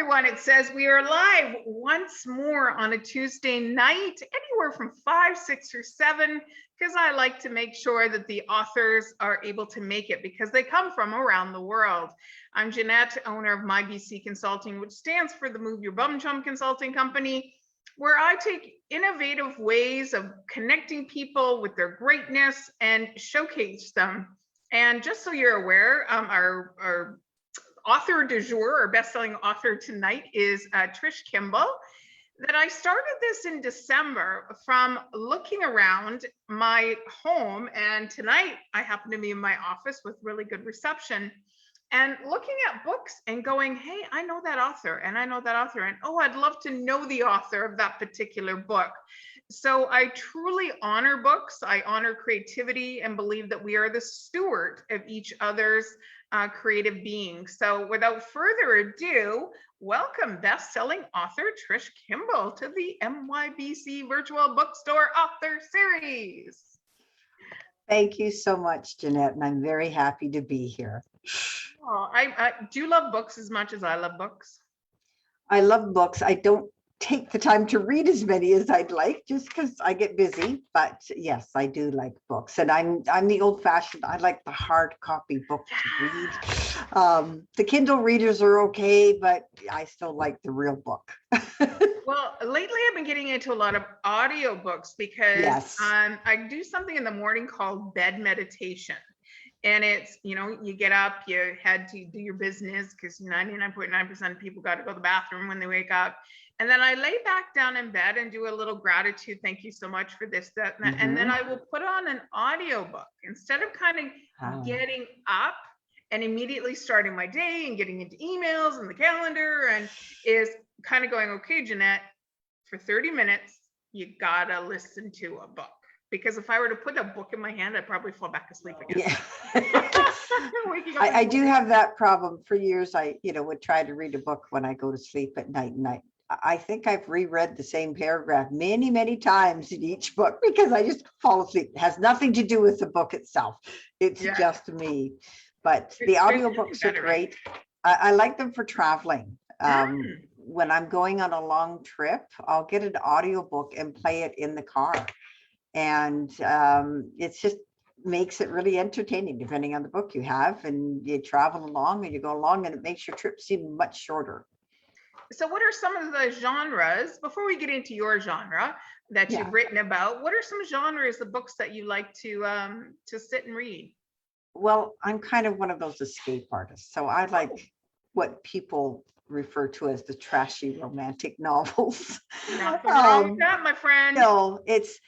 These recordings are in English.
everyone. It says we are live once more on a Tuesday night, anywhere from 5, 6, or 7, because I like to make sure that the authors are able to make it because they come from around the world. I'm Jeanette, owner of MyBC Consulting, which stands for the Move Your Bum Chum Consulting Company, where I take innovative ways of connecting people with their greatness and showcase them. And just so you're aware, our author du jour, or best-selling author tonight, is Trish Kimball. That I started this in December from looking around my home, and tonight I happen to be in my office with really good reception and looking at books and going, hey, I know that author and I know that author, and oh, I'd love to know the author of that particular book. So I truly honor books, I honor creativity, and believe that we are the steward of each other's creative being. So without further ado, welcome best-selling author Trish Kimball to the MYBC Virtual Bookstore Author Series. Thank you so much, Jeanette, and I'm very happy to be here. Oh, I do love books as much as I love books. I love books. I don't take the time to read as many as I'd like just because I get busy, but yes, I do like books, and I'm the old-fashioned. I like the hard copy book to read. The Kindle readers are okay, but I still like the real book. Well, lately I've been getting into a lot of audiobooks because Yes. I do something in the morning called bed meditation. And it's, you get up, you head to do your business because 99.9% of people got to go to the bathroom when they wake up. And then I lay back down in bed and do a little gratitude. Thank you so much for this, that, and that. And then I will put on an audiobook instead of kind of getting up and immediately starting my day and getting into emails and the calendar, and is kind of going, okay, Jeanette, for 30 minutes, you gotta listen to a book. Because if I were to put a book in my hand, I'd probably fall back asleep again. Yeah. I do have that problem. For years, I would try to read a book when I go to sleep at night. And I think I've reread the same paragraph many, many times in each book because I just fall asleep. It has nothing to do with the book itself. It's just me. But the audiobooks are great. I like them for traveling. When I'm going on a long trip, I'll get an audiobook and play it in the car. And it's just makes it really entertaining depending on the book you have, and you travel along and you go along, and it makes your trip seem much shorter. So what are some of the genres, before we get into your genre that you've written about, what are some genres of books that you like to sit and read? Well, I'm kind of one of those escape artists, so I like what people refer to as the trashy romantic novels. Nothing wrong with that, my friend. No, it's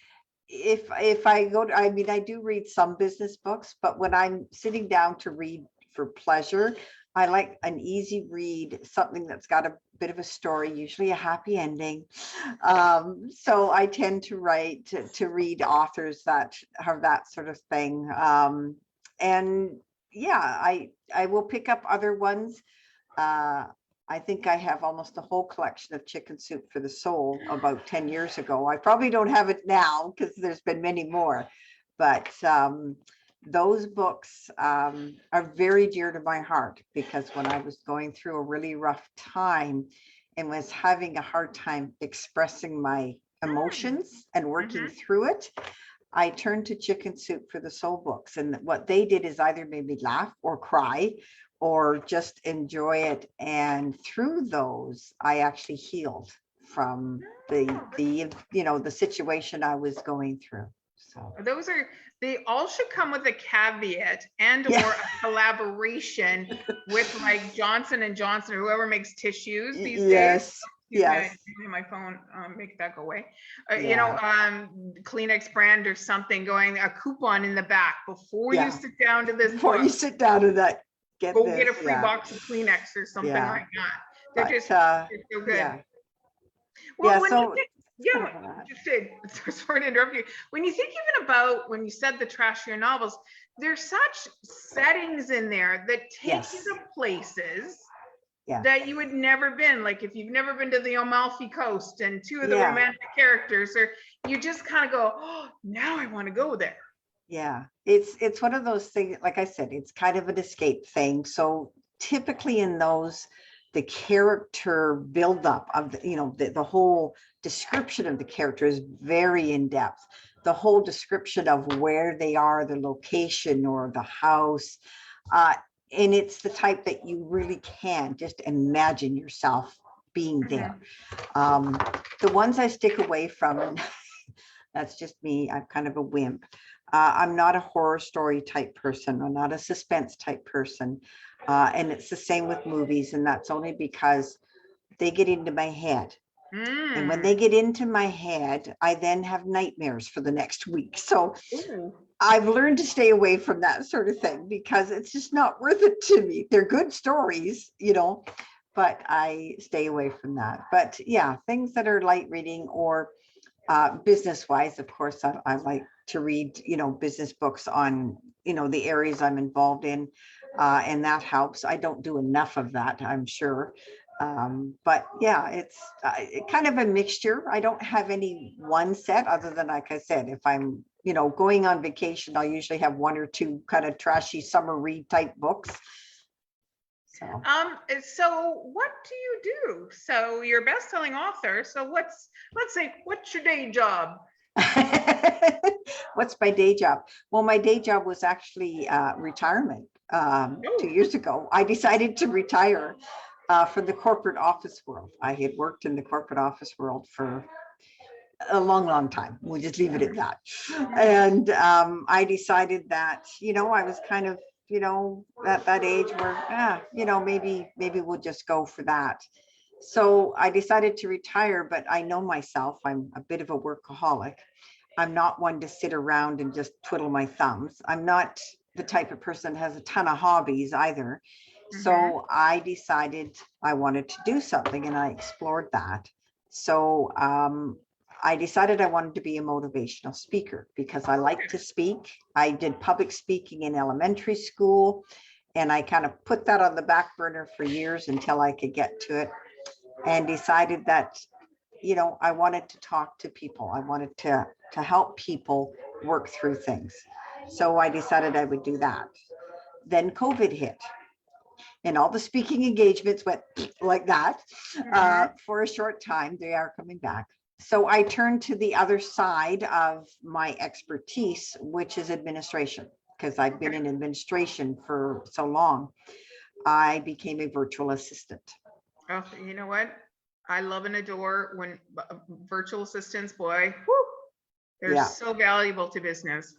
if I go to, I do read some business books, but when I'm sitting down to read for pleasure, I like an easy read, something that's got a bit of a story, usually a happy ending. So I tend to read authors that have that sort of thing. And yeah, I will pick up other ones. I think I have almost a whole collection of Chicken Soup for the Soul about 10 years ago. I probably don't have it now because there's been many more, but those books are very dear to my heart because when I was going through a really rough time and was having a hard time expressing my emotions and working through it, I turned to Chicken Soup for the Soul books. And what they did is either made me laugh or cry or just enjoy it. And through those, I actually healed from the situation I was going through. So they all should come with a caveat and or a collaboration with like Johnson & Johnson or whoever makes tissues these days. Yes. My phone, make that go away. Kleenex brand or something, going a coupon in the back before you sit down to this before book. You sit down to that. Get a free box of Kleenex or something like that. They're so good. Well, sorry to interrupt you. When you think even about, when you said the trashier novels, there's such settings in there that take you to places that you would never been. Like if you've never been to the Amalfi Coast and two of the romantic characters, or you just kind of go, oh, now I want to go there. Yeah, it's one of those things, like I said, it's kind of an escape thing. So typically in those, the character buildup of the whole description of the character is very in depth. The whole description of where they are, the location or the house. And it's the type that you really can just imagine yourself being there. The ones I stick away from, and that's just me, I'm kind of a wimp. I'm not a horror story type person. I'm not a suspense type person. And it's the same with movies. And that's only because they get into my head. And when they get into my head, I then have nightmares for the next week. So I've learned to stay away from that sort of thing because it's just not worth it to me. They're good stories, but I stay away from that. But yeah, things that are light reading or business wise, of course, I like to read, business books on, the areas I'm involved in. And that helps. I don't do enough of that, I'm sure. But yeah, it's kind of a mixture. I don't have any one set other than, like I said, if I'm, going on vacation, I'll usually have one or two kind of trashy summer read type books. So what do you do? So you're a best-selling author. So let's say, what's your day job? What's my day job? Well, my day job was actually retirement. 2 years ago, I decided to retire from the corporate office world. I had worked in the corporate office world for a long time. We'll just leave it at that. And I decided that, I was kind of, at that age where, maybe we'll just go for that. So I decided to retire, but I know myself, I'm a bit of a workaholic. I'm not one to sit around and just twiddle my thumbs. I'm not the type of person that has a ton of hobbies either. So I decided I wanted to do something and I explored that. So I decided I wanted to be a motivational speaker because I like to speak. I did public speaking in elementary school and I kind of put that on the back burner for years until I could get to it and decided that, I wanted to talk to people. I wanted to help people work through things. So I decided I would do that. Then COVID hit. And all the speaking engagements went like that for a short time. They are coming back. So I turned to the other side of my expertise, which is administration, because I've been in administration for so long. I became a virtual assistant. Oh, you know what? I love and adore when virtual assistants, boy, whew, they're so valuable to business.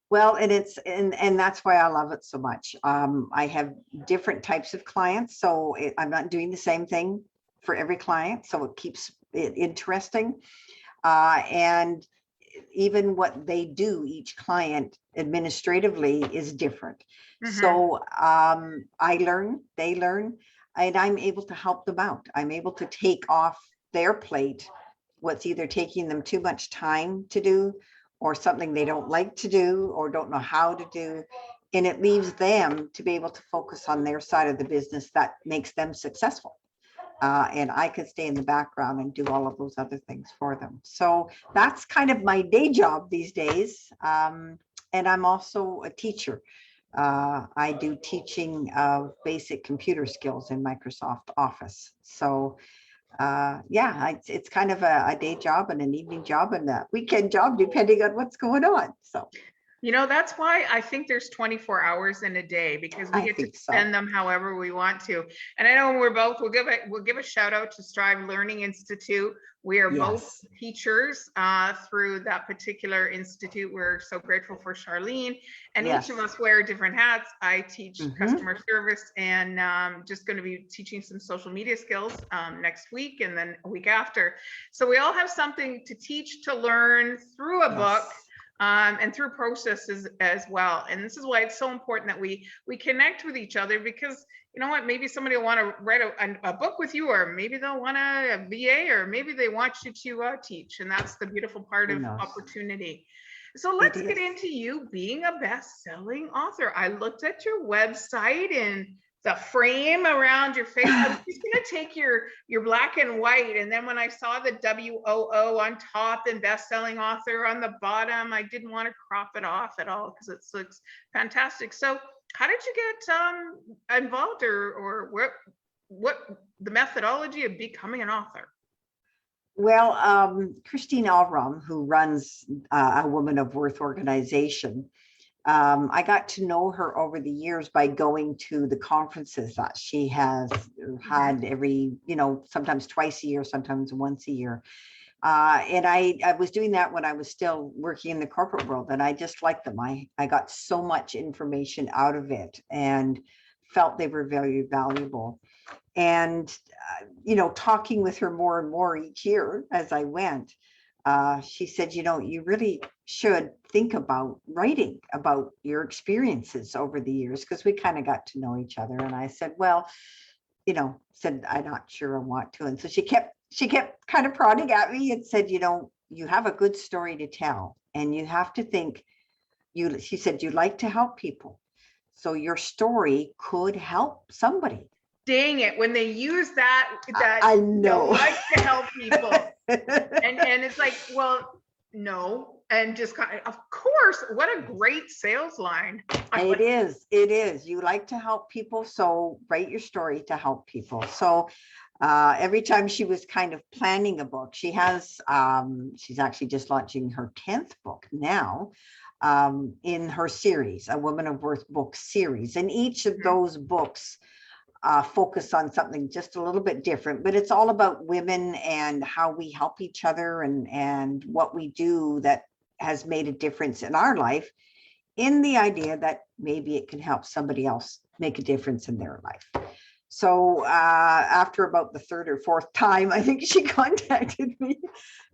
Well, and that's why I love it so much. I have different types of clients, so I'm not doing the same thing for every client, so it keeps it interesting. And even what they do, each client administratively is different. So I learn, they learn, and I'm able to help them out. I'm able to take off their plate what's either taking them too much time to do or something they don't like to do or don't know how to do. And it leaves them to be able to focus on their side of the business that makes them successful. And I could stay in the background and do all of those other things for them. So that's kind of my day job these days. And I'm also a teacher. I do teaching of basic computer skills in Microsoft Office. So it's kind of a day job and an evening job and a weekend job, depending on what's going on. So, that's why I think there's 24 hours in a day because we get to spend them however we want to. And I know we'll give a shout out to Strive Learning Institute. We are both teachers through that particular institute. We're so grateful for Charlene, and each of us wear different hats. I teach customer service and just going to be teaching some social media skills next week and then a week after. So we all have something to teach, to learn through a book. And through processes as well. And this is why it's so important that we connect with each other because you know what, maybe somebody will want to write a book with you, or maybe they'll want a VA, or maybe they want you to teach. And that's the beautiful part of opportunity. So let's get into you being a best-selling author. I looked at your website and the frame around your face. I was just going to take your black and white. And then when I saw the WOO on top and best-selling author on the bottom, I didn't want to crop it off at all because it looks fantastic. So how did you get involved or what methodology of becoming an author? Well, Christine Alrum, who runs a Woman of Worth organization, I got to know her over the years by going to the conferences that she has had every, sometimes twice a year, sometimes once a year. And I was doing that when I was still working in the corporate world, and I just liked them. I got so much information out of it and felt they were very valuable. And, talking with her more and more each year as I went, she said, you really should think about writing about your experiences over the years, because we kind of got to know each other. And I said, well, I'm not sure I want to. And so she kept kind of prodding at me and said, you have a good story to tell, and you have to think, she said, you like to help people. So your story could help somebody. Dang it, when they use that I know. Like to help people. and it's like, well, no. And just of course, what a great sales line. It is. You like to help people, so write your story to help people. So every time she was kind of planning a book, she's actually just launching her 10th book now, in her series, a Woman of Worth book series. And each of those books focus on something just a little bit different, but it's all about women and how we help each other and what we do that has made a difference in our life, in the idea that maybe it can help somebody else make a difference in their life. So after about the third or fourth time, I think she contacted me,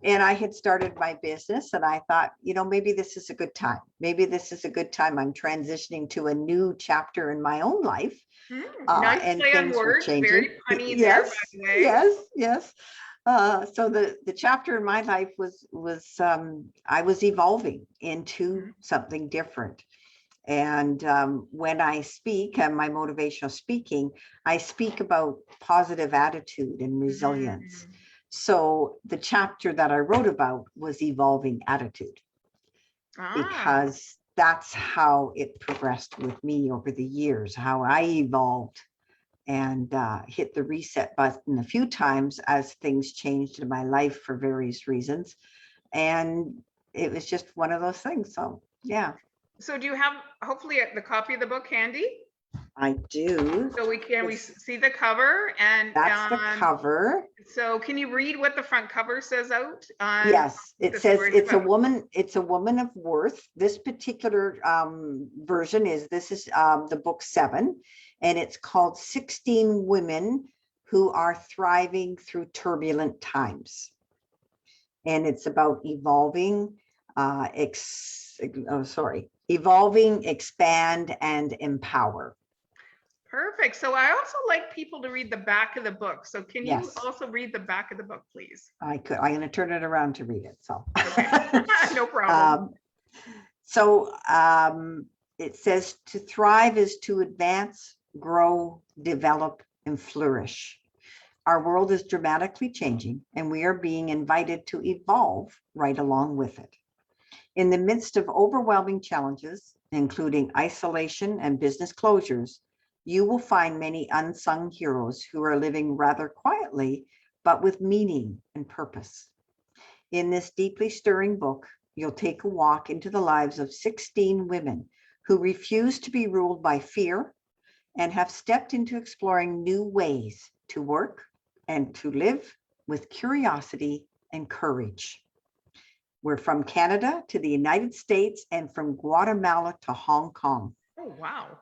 and I had started my business, and I thought, maybe this is a good time. Maybe this is a good time. I'm transitioning to a new chapter in my own life. Nice and play on things were words, changing. very punny Yes, there, by the way. yes. So the chapter in my life was I was evolving into something different. And when I speak and my motivational speaking, I speak about positive attitude and resilience. So the chapter that I wrote about was evolving attitude, because that's how it progressed with me over the years, how I evolved and hit the reset button a few times as things changed in my life for various reasons. And it was just one of those things. So, yeah. So do you have hopefully the copy of the book handy? I do. So we see the cover, and that's the cover. So can you read what the front cover says out? Yes, it says it's a woman of worth. This particular version is the book 7, and it's called 16 Women Who Are Thriving Through Turbulent Times. And it's about evolving, evolving, expand, and empower. Perfect. So I also like people to read the back of the book. So can you also read the back of the book, please? I could. I'm going to turn it around to read it. So okay. No problem. It says, to thrive is to advance, grow, develop, and flourish. Our world is dramatically changing, and we are being invited to evolve right along with it. In the midst of overwhelming challenges, including isolation and business closures, you will find many unsung heroes who are living rather quietly, but with meaning and purpose. In this deeply stirring book, you'll take a walk into the lives of 16 women who refuse to be ruled by fear and have stepped into exploring new ways to work and to live with curiosity and courage. We're from Canada to the United States and from Guatemala to Hong Kong. Oh, wow.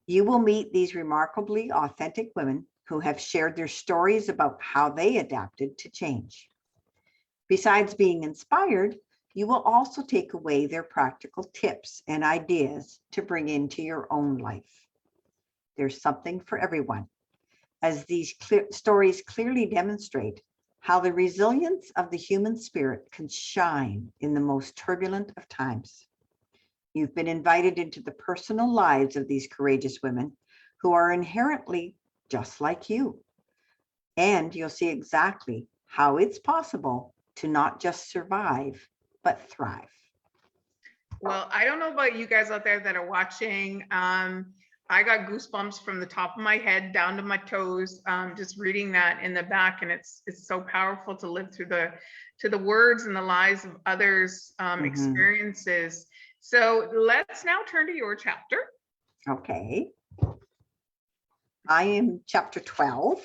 You will meet these remarkably authentic women who have shared their stories about how they adapted to change. Besides being inspired, you will also take away their practical tips and ideas to bring into your own life. There's something for everyone, as these stories clearly demonstrate how the resilience of the human spirit can shine in the most turbulent of times. You've been invited into the personal lives of these courageous women who are inherently just like you. And you'll see exactly how it's possible to not just survive, but thrive. Well, I don't know about you guys out there that are watching. I got goosebumps from the top of my head down to my toes, just reading that in the back. And it's so powerful to live through the words and the lives of others' Mhm. experiences. So let's now turn to your chapter. Okay. I am chapter 12.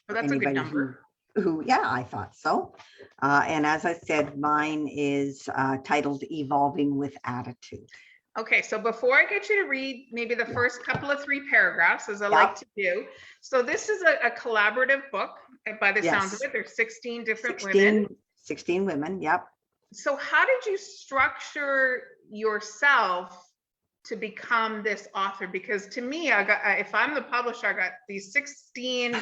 Oh, that's a good number. Yeah, I thought so. And as I said, mine is titled Evolving with Attitude. Okay, so before I get you to read maybe the first couple of 3 paragraphs, as I like to do. So this is a collaborative book by the sounds of Yes. it. There's 16 different women. 16 women, yep. So how did you structure yourself to become this author? Because to me, if I'm the publisher, I got these 16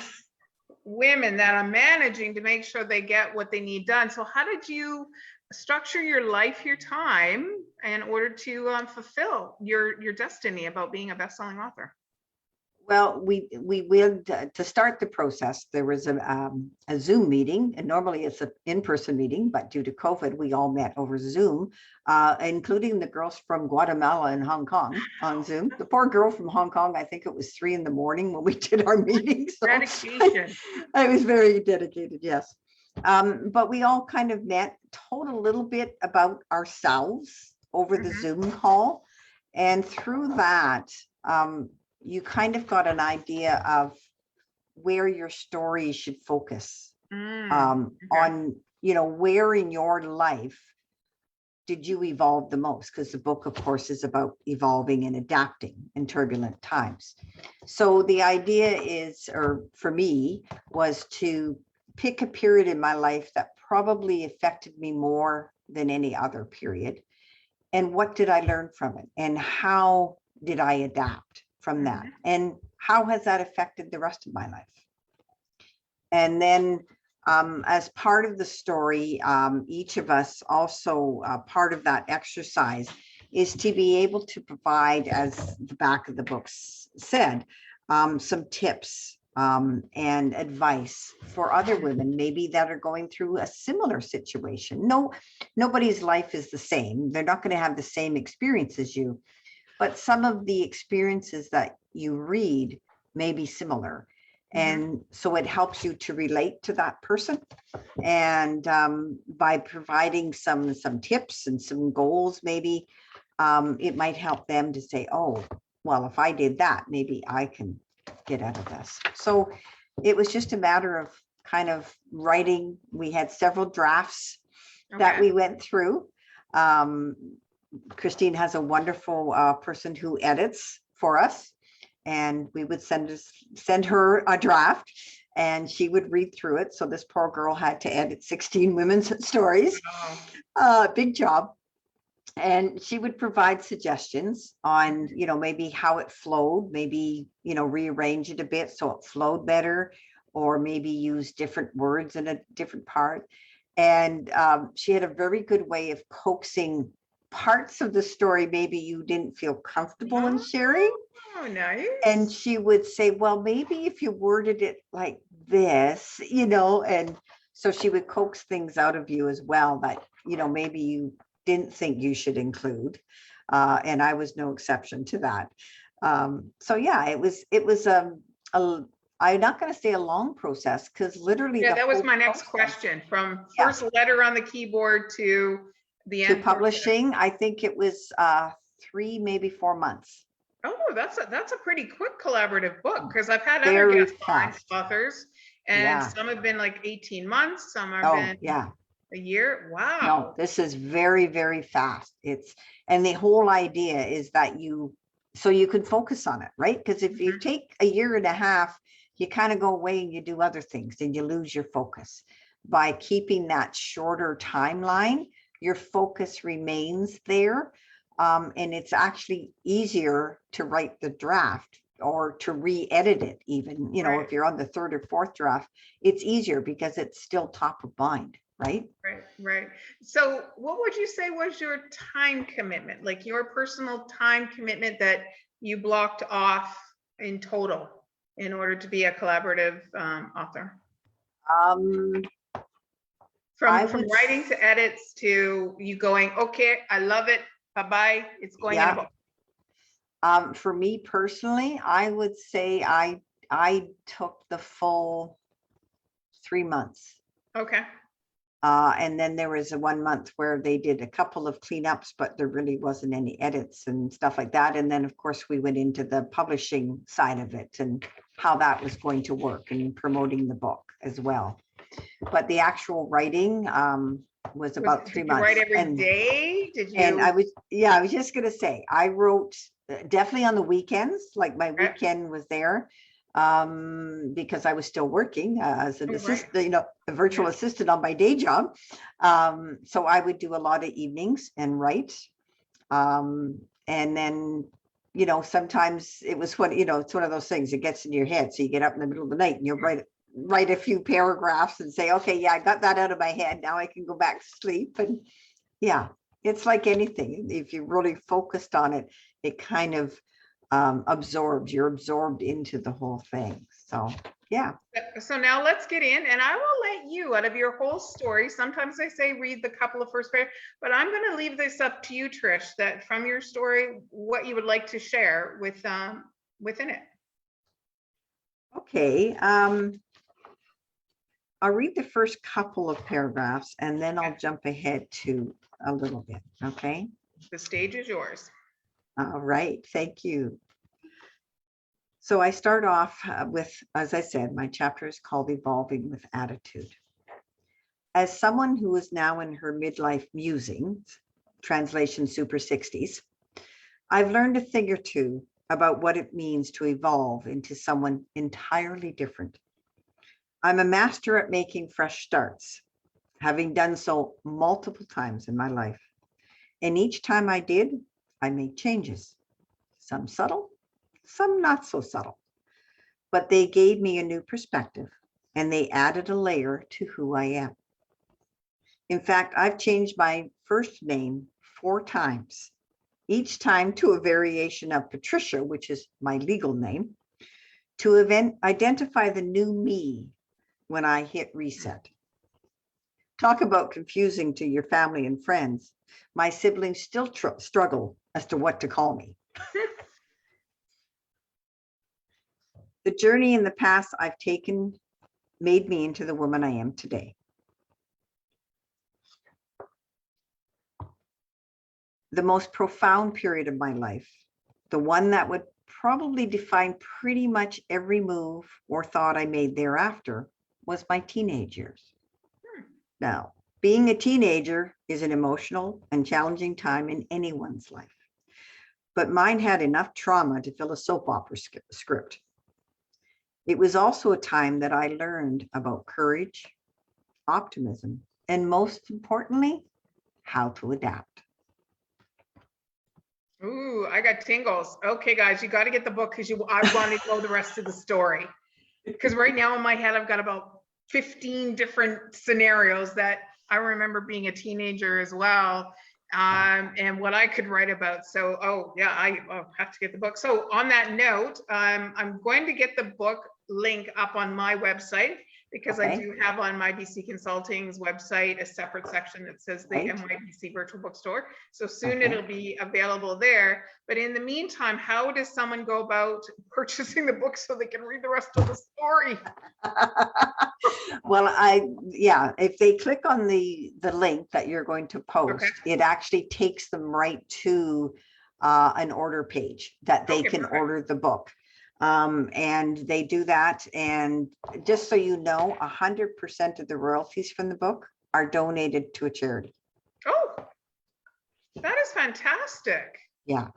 women that I'm managing to make sure they get what they need done. So how did you structure your life, your time, in order to fulfill your destiny about being a best-selling author? Well, we will, to start the process, there was a Zoom meeting, and normally it's an in-person meeting, but due to COVID, we all met over Zoom, including the girls from Guatemala and Hong Kong on Zoom. The poor girl from Hong Kong, I think it was 3 in the morning when we did our meeting. So dedication. I was very dedicated, yes. But we all kind of met, told a little bit about ourselves over the Zoom call. And through that, you kind of got an idea of where your story should focus on, where in your life did you evolve the most? Because the book, of course, is about evolving and adapting in turbulent times. So the idea is, or for me, was to pick a period in my life that probably affected me more than any other period. And what did I learn from it? And how did I adapt from that? And how has that affected the rest of my life? And then as part of the story, each of us also, part of that exercise is to be able to provide, as the back of the book said, some tips and advice for other women, maybe that are going through a similar situation. Nobody's life is the same. They're not going to have the same experience as you, but some of the experiences that you read may be similar. And so it helps you to relate to that person. And by providing some tips and some goals, maybe it might help them to say, oh, well, if I did that, maybe I can get out of this. So it was just a matter of kind of writing. We had several drafts that we went through. Christine has a wonderful person who edits for us, and we would send her a draft and she would read through it. So this poor girl had to edit 16 women's stories. Big job. And she would provide suggestions on, maybe how it flowed, maybe, rearrange it a bit so it flowed better, or maybe use different words in a different part. And she had a very good way of coaxing parts of the story maybe you didn't feel comfortable in sharing. Oh, nice. And she would say, well, maybe if you worded it like this, and so she would coax things out of you as well that, maybe you didn't think you should include. And I was no exception to that. So yeah, it was I'm not going to say a long process, because literally that was my next question, from first letter on the keyboard to the end publishing. I think it was 3, maybe 4 months. Oh, that's a pretty quick collaborative book, because I've had other guest authors, and some have been like 18 months, some have been a year. Wow. No, this is very, very fast. And the whole idea is that so you can focus on it, right? Because if you take a year and a half, you kind of go away and you do other things and you lose your focus. By keeping that shorter timeline, your focus remains there. And it's actually easier to write the draft or to re-edit it even, if you're on the 3rd or 4th draft, it's easier because it's still top of mind, right? Right. So what would you say was your time commitment, like your personal time commitment that you blocked off in total in order to be a collaborative author? From writing to edits to you going, okay, I love it, bye-bye, it's going in a book. For me personally, I would say I took the full 3 months. Okay. And then there was a 1 month where they did a couple of cleanups, but there really wasn't any edits and stuff like that. And then, of course, we went into the publishing side of it and how that was going to work and promoting the book as well. But the actual writing was about 3 Did you write months. every day? Did you? And I was just gonna say, I wrote definitely on the weekends, like my Okay. weekend was there. Because I was still working as an Oh, right. assistant, a virtual assistant on my day job. So I would do a lot of evenings and write. And then, sometimes it was it's one of those things that gets in your head. So you get up in the middle of the night and you write a few paragraphs and say, okay, yeah, I got that out of my head. Now I can go back to sleep. And yeah, it's like anything. If you really focused on it, it kind of you're absorbed into the whole thing. So yeah. So now let's get in, and I will let you, out of your whole story, sometimes I say read the couple of first paragraphs, but I'm going to leave this up to you, Trish, that from your story, what you would like to share with within it. Okay. I'll read the first couple of paragraphs and then I'll jump ahead to a little bit. Okay. The stage is yours. All right. Thank you. So I start off with, as I said, my chapter is called Evolving with Attitude. As someone who is now in her midlife musings, translation super 60s, I've learned a thing or two about what it means to evolve into someone entirely different. I'm a master at making fresh starts, having done so multiple times in my life. And each time I did, I made changes, some subtle, some not so subtle, but they gave me a new perspective and they added a layer to who I am. In fact, I've changed my first name 4 times, each time to a variation of Patricia, which is my legal name, to identify the new me when I hit reset. Talk about confusing to your family and friends. My siblings still struggle as to what to call me. The journey in the past I've taken made me into the woman I am today. The most profound period of my life, the one that would probably define pretty much every move or thought I made thereafter, was my teenage years. Now, being a teenager is an emotional and challenging time in anyone's life, but mine had enough trauma to fill a soap opera script. It was also a time that I learned about courage, optimism, and most importantly, how to adapt. Ooh, I got tingles. Okay, guys, you got to get the book because I want to know the rest of the story. Because right now in my head, I've got about 15 different scenarios that I remember being a teenager as well, and what I could write about. So, oh yeah, I have to get the book. So on that note, I'm going to get the book link up on my website, because I do have on my BC Consulting's website a separate section that says the MYBC Virtual Bookstore. So soon it'll be available there. But in the meantime, how does someone go about purchasing the book so they can read the rest of the story? Well, if they click on the link that you're going to post, it actually takes them right to an order page that they can order the book. And they do that. And just so you know, 100% of the royalties from the book are donated to a charity. Oh, that is fantastic. Yeah.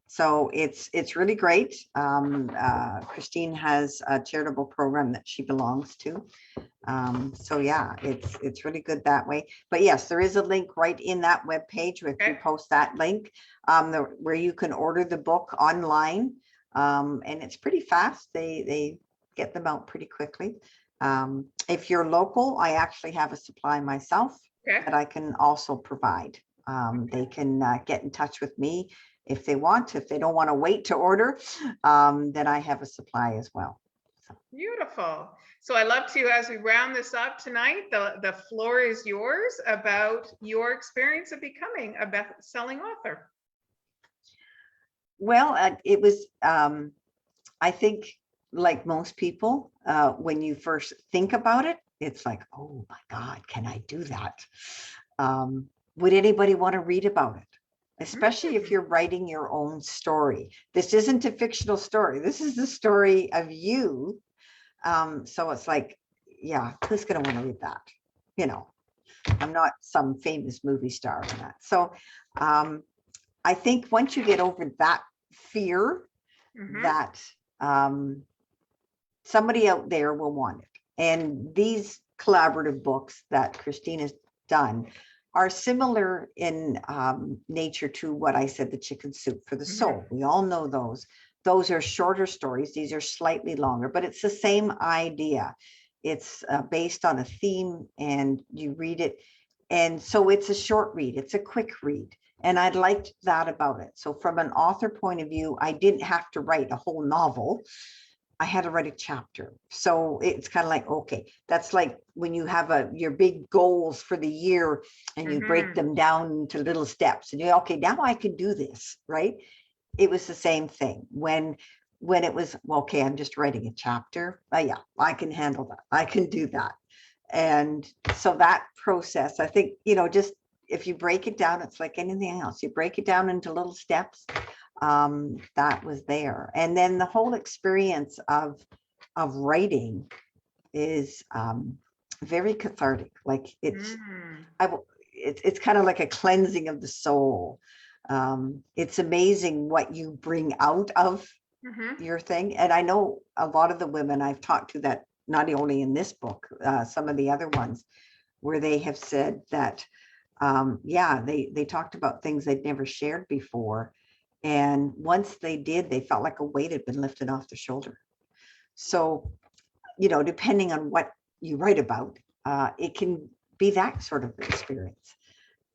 So it's really great. Christine has a charitable program that she belongs to. So yeah, it's really good that way. But yes, there is a link right in that webpage if you post that link, where you can order the book online. And it's pretty fast. They get them out pretty quickly. If you're local, I actually have a supply myself that I can also provide. They can get in touch with me if they want. If they don't want to wait to order, then I have a supply as well. So. Beautiful. So I love to, as we round this up tonight, the floor is yours about your experience of becoming a best-selling author. Well, it was, I think, like most people, when you first think about it, it's like, oh my God, can I do that? Would anybody want to read about it? Especially if you're writing your own story. This isn't a fictional story. This is the story of you. So it's like, yeah, who's going to want to read that? You know, I'm not some famous movie star or that. So I think once you get over that fear, that somebody out there will want it. And these collaborative books that Christina's done are similar in nature to what I said, the Chicken Soup for the Soul. We all know those. Those are shorter stories. These are slightly longer, but it's the same idea. It's based on a theme and you read it. And so it's a short read. It's a quick read. And I liked that about it. So from an author point of view, I didn't have to write a whole novel. I had to write a chapter. So it's kind of like, okay, that's like when you have your big goals for the year and you break them down into little steps and you're okay, now I can do this, right? It was the same thing when it was, well, okay, I'm just writing a chapter. Yeah, I can handle that. I can do that. And so that process, I think, just if you break it down, it's like anything else. You break it down into little steps. That was there. And then the whole experience of writing is very cathartic. Like it's kind of like a cleansing of the soul. It's amazing what you bring out of your thing. And I know a lot of the women I've talked to, that not only in this book, some of the other ones, where they have said that, yeah, they talked about things they'd never shared before. And once they did, they felt like a weight had been lifted off their shoulder. So, depending on what you write about, it can be that sort of experience.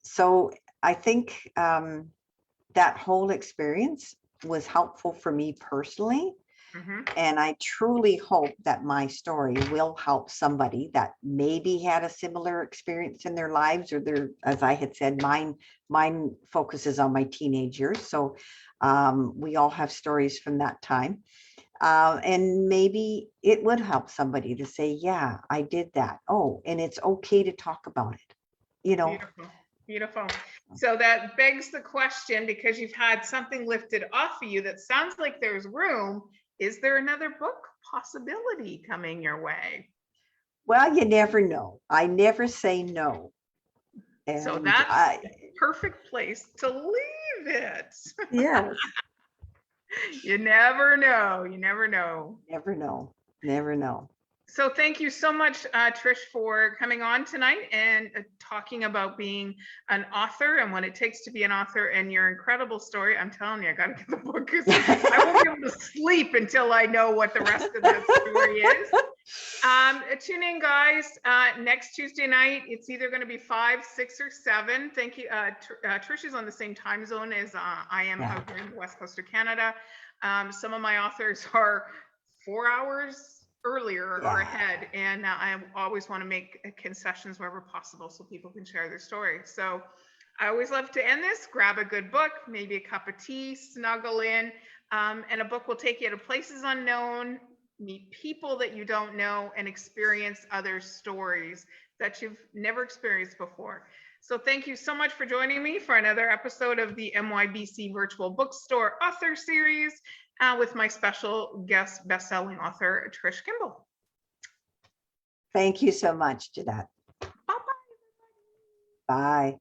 So I think that whole experience was helpful for me personally. And I truly hope that my story will help somebody that maybe had a similar experience in their lives, or as I had said, mine focuses on my teenage years. So we all have stories from that time. And maybe it would help somebody to say, yeah, I did that. Oh, and it's okay to talk about it. Beautiful. Beautiful. So that begs the question, because you've had something lifted off of you that sounds like there's room. Is there another book possibility coming your way? Well, you never know. I never say no. And so that's the perfect place to leave it. Yes. You never know. You never know. Never know. Never know. So thank you so much, Trish, for coming on tonight and talking about being an author and what it takes to be an author and your incredible story. I'm telling you, I got to get the book because I won't be able to sleep until I know what the rest of that story is. Tune in, guys, next Tuesday night. It's either going to be 5, 6, or 7. Thank you. Trish is on the same time zone as I am out here in the West Coast of Canada. Some of my authors are 4 hours earlier or ahead, and I always want to make concessions wherever possible so people can share their story. So I always love to end this. Grab a good book, maybe a cup of tea, snuggle in, and a book will take you to places unknown, meet people that you don't know, and experience other stories that you've never experienced before. So thank you so much for joining me for another episode of the MYBC Virtual Bookstore Author Series with my special guest, best-selling author, Trish Kimball. Thank you so much, Jeanette. Bye-bye. Bye.